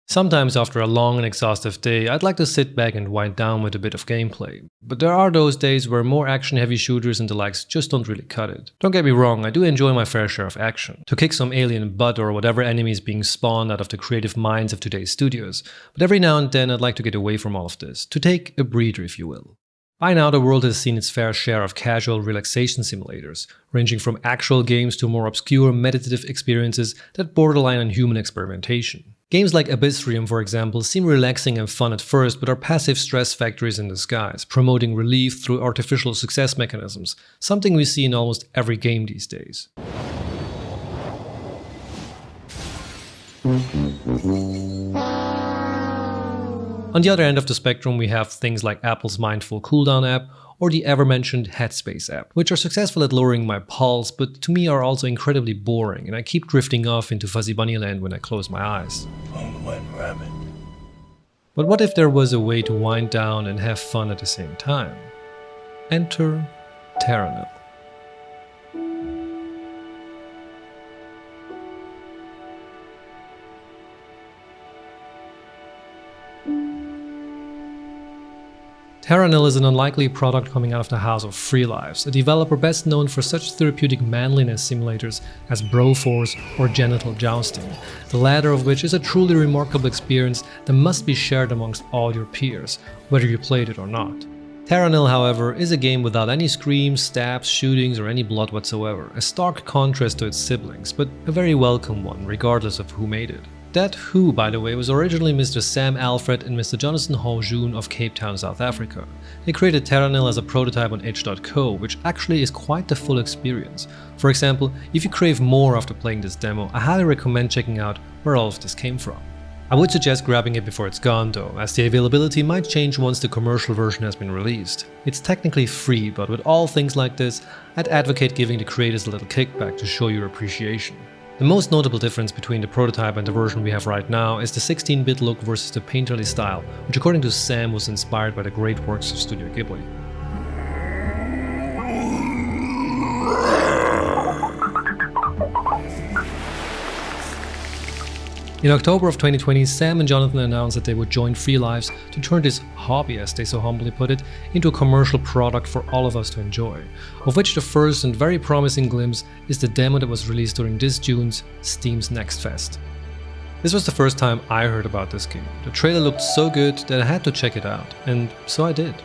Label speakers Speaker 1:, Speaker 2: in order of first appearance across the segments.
Speaker 1: Sometimes after a long and exhaustive day, I'd like to sit back and wind down with a bit of gameplay. But there are those days where more action-heavy shooters and the likes just don't really cut it. Don't get me wrong, I do enjoy my fair share of action. To kick some alien butt or whatever enemy is being spawned out of the creative minds of today's studios. But every now and then I'd like to get away from all of this. To take a breather, if you will. By now, the world has seen its fair share of casual relaxation simulators, ranging from actual games to more obscure meditative experiences that borderline on human experimentation. Games like Abyssrium, for example, seem relaxing and fun at first, but are passive stress factories in disguise, promoting relief through artificial success mechanisms, something we see in almost every game these days. On the other end of the spectrum, we have things like Apple's Mindful Cooldown app or the ever-mentioned Headspace app, which are successful at lowering my pulse, but to me are also incredibly boring, and I keep drifting off into Fuzzy Bunny land when I close my eyes. But what if there was a way to wind down and have fun at the same time? Enter Terra Nil. Terra Nil is an unlikely product coming out of the house of Free Lives, a developer best known for such therapeutic manliness simulators as Broforce or Genital Jousting, the latter of which is a truly remarkable experience that must be shared amongst all your peers, whether you played it or not. Terra Nil, however, is a game without any screams, stabs, shootings or any blood whatsoever, a stark contrast to its siblings, but a very welcome one regardless of who made it. That who, by the way, was originally Mr. Sam Alfred and Mr. Jonathan Hall-Joon of Cape Town, South Africa. They created Terra Nil as a prototype on itch.co, which actually is quite the full experience. For example, if you crave more after playing this demo, I highly recommend checking out where all of this came from. I would suggest grabbing it before it's gone though, as the availability might change once the commercial version has been released. It's technically free, but with all things like this, I'd advocate giving the creators a little kickback to show your appreciation. The most notable difference between the prototype and the version we have right now is the 16-bit look versus the painterly style, which according to Sam was inspired by the great works of Studio Ghibli. In October of 2020, Sam and Jonathan announced that they would join Free Lives to turn this hobby, as they so humbly put it, into a commercial product for all of us to enjoy, of which the first and very promising glimpse is the demo that was released during this June's Steam's Next Fest. This was the first time I heard about this game. The trailer looked so good that I had to check it out, and so I did.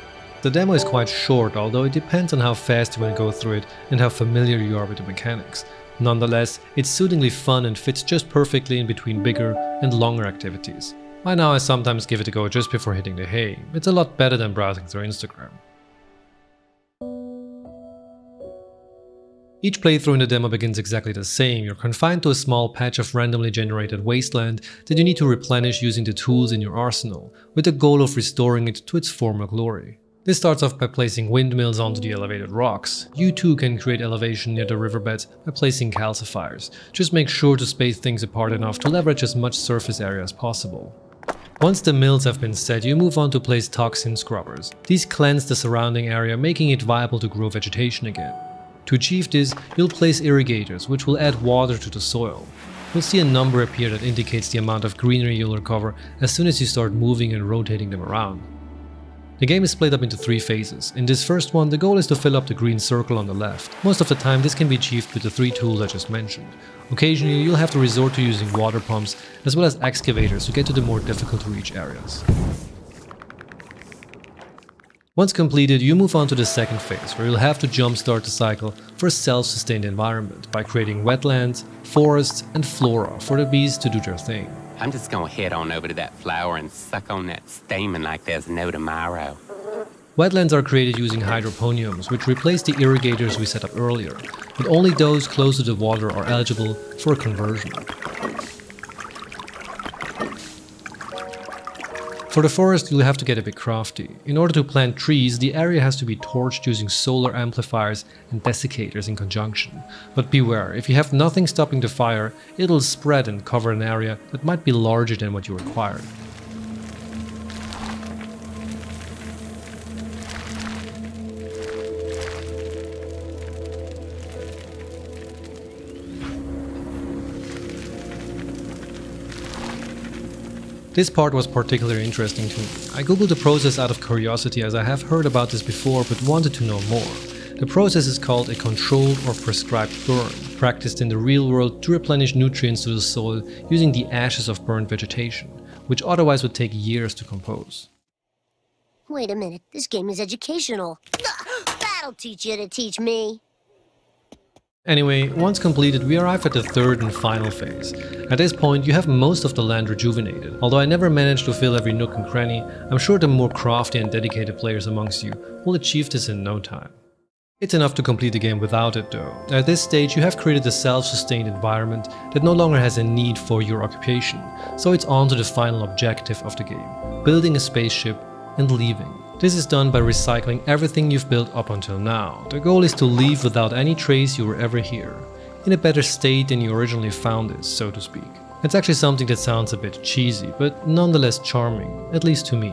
Speaker 1: The demo is quite short, although it depends on how fast you want to go through it and how familiar you are with the mechanics. Nonetheless, it's soothingly fun and fits just perfectly in between bigger and longer activities. By now I sometimes give it a go just before hitting the hay. It's a lot better than browsing through Instagram. Each playthrough in the demo begins exactly the same. You're confined to a small patch of randomly generated wasteland that you need to replenish using the tools in your arsenal, with the goal of restoring it to its former glory. This starts off by placing windmills onto the elevated rocks. You too can create elevation near the riverbeds by placing calcifiers. Just make sure to space things apart enough to leverage as much surface area as possible. Once the mills have been set, you move on to place toxin scrubbers. These cleanse the surrounding area, making it viable to grow vegetation again. To achieve this, you'll place irrigators, which will add water to the soil. You'll see a number appear that indicates the amount of greenery you'll recover as soon as you start moving and rotating them around. The game is split up into 3 phases. In this first one, the goal is to fill up the green circle on the left. Most of the time this can be achieved with the 3 tools I just mentioned. Occasionally you'll have to resort to using water pumps as well as excavators to get to the more difficult to reach areas. Once completed, you move on to the second phase, where you'll have to jumpstart the cycle for a self-sustained environment by creating wetlands, forests and flora for the bees to do their thing.
Speaker 2: I'm just gonna head on over to that flower and suck on that stamen like there's no tomorrow.
Speaker 1: Wetlands are created using hydroponiums, which replace the irrigators we set up earlier, but only those close to the water are eligible for a conversion. For the forest, you'll have to get a bit crafty. In order to plant trees, the area has to be torched using solar amplifiers and desiccators in conjunction. But beware, if you have nothing stopping the fire, it'll spread and cover an area that might be larger than what you required. This part was particularly interesting to me. I googled the process out of curiosity as I have heard about this before but wanted to know more. The process is called a controlled or prescribed burn, practiced in the real world to replenish nutrients to the soil using the ashes of burned vegetation, which otherwise would take years to compose.
Speaker 3: Wait a minute, this game is educational. That'll teach you to teach me.
Speaker 1: Anyway, once completed, we arrive at the third and final phase. At this point, you have most of the land rejuvenated. Although I never managed to fill every nook and cranny, I'm sure the more crafty and dedicated players amongst you will achieve this in no time. It's enough to complete the game without it though. At this stage, you have created a self-sustained environment that no longer has a need for your occupation, so it's on to the final objective of the game, building a spaceship and leaving. This is done by recycling everything you've built up until now. The goal is to leave without any trace you were ever here, in a better state than you originally found it, so to speak. It's actually something that sounds a bit cheesy, but nonetheless charming, at least to me.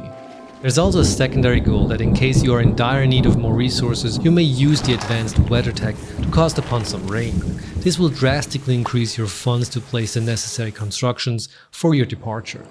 Speaker 1: There's also a secondary goal that in case you are in dire need of more resources, you may use the advanced weather tech to cast upon some rain. This will drastically increase your funds to place the necessary constructions for your departure.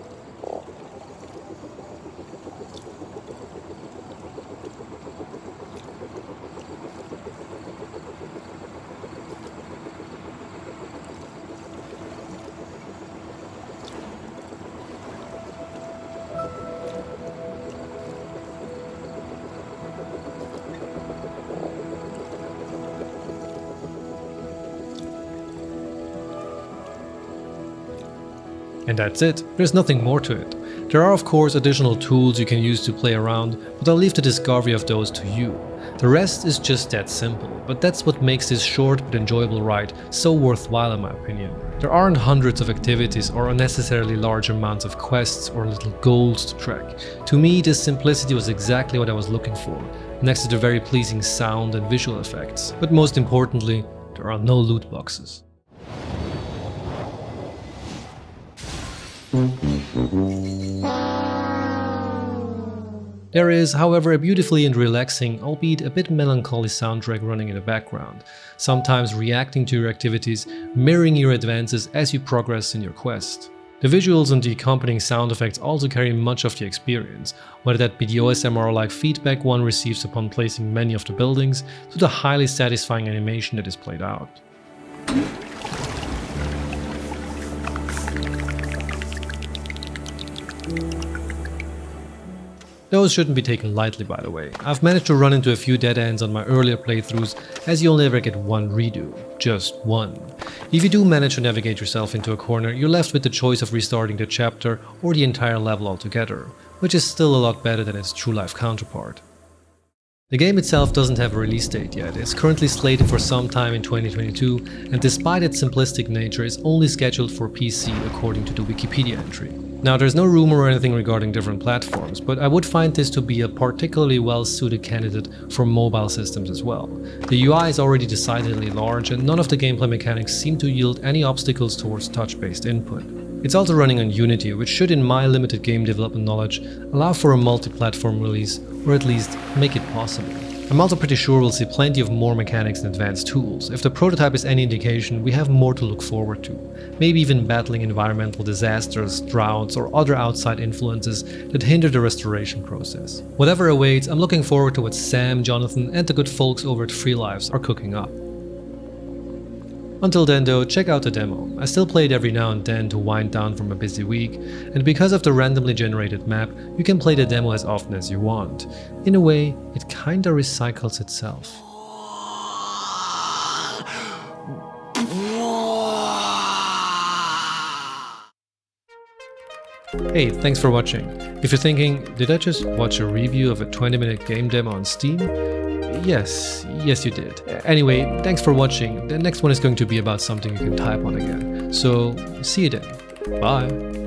Speaker 1: And that's it, there's nothing more to it. There are of course additional tools you can use to play around, but I'll leave the discovery of those to you. The rest is just that simple, but that's what makes this short but enjoyable ride so worthwhile in my opinion. There aren't hundreds of activities or unnecessarily large amounts of quests or little goals to track. To me, this simplicity was exactly what I was looking for, next to the very pleasing sound and visual effects. But most importantly, there are no loot boxes. There is, however, a beautifully and relaxing, albeit a bit melancholy soundtrack running in the background, sometimes reacting to your activities, mirroring your advances as you progress in your quest. The visuals and the accompanying sound effects also carry much of the experience, whether that be the OSMR-like feedback one receives upon placing many of the buildings, to the highly satisfying animation that is played out. Those shouldn't be taken lightly, by the way. I've managed to run into a few dead ends on my earlier playthroughs, as you'll never get one redo, just one. If you do manage to navigate yourself into a corner, you're left with the choice of restarting the chapter or the entire level altogether, which is still a lot better than its true-life counterpart. The game itself doesn't have a release date yet. It's currently slated for some time in 2022, and despite its simplistic nature, it's only scheduled for PC according to the Wikipedia entry. Now, there's no rumor or anything regarding different platforms, but I would find this to be a particularly well-suited candidate for mobile systems as well. The UI is already decidedly large, and none of the gameplay mechanics seem to yield any obstacles towards touch-based input. It's also running on Unity, which should, in my limited game development knowledge, allow for a multi-platform release, or at least make it possible. I'm also pretty sure we'll see plenty of more mechanics and advanced tools. If the prototype is any indication, we have more to look forward to. Maybe even battling environmental disasters, droughts, or other outside influences that hinder the restoration process. Whatever awaits, I'm looking forward to what Sam, Jonathan, and the good folks over at Free Lives are cooking up. Until then though, check out the demo. I still play it every now and then to wind down from a busy week, and because of the randomly generated map, you can play the demo as often as you want. In a way, it kinda recycles itself. Hey, thanks for watching. If you're thinking, did I just watch a review of a 20-minute game demo on Steam? Yes you did. Anyway, thanks for watching. The next one is going to be about something you can type on again. So, see you then. Bye.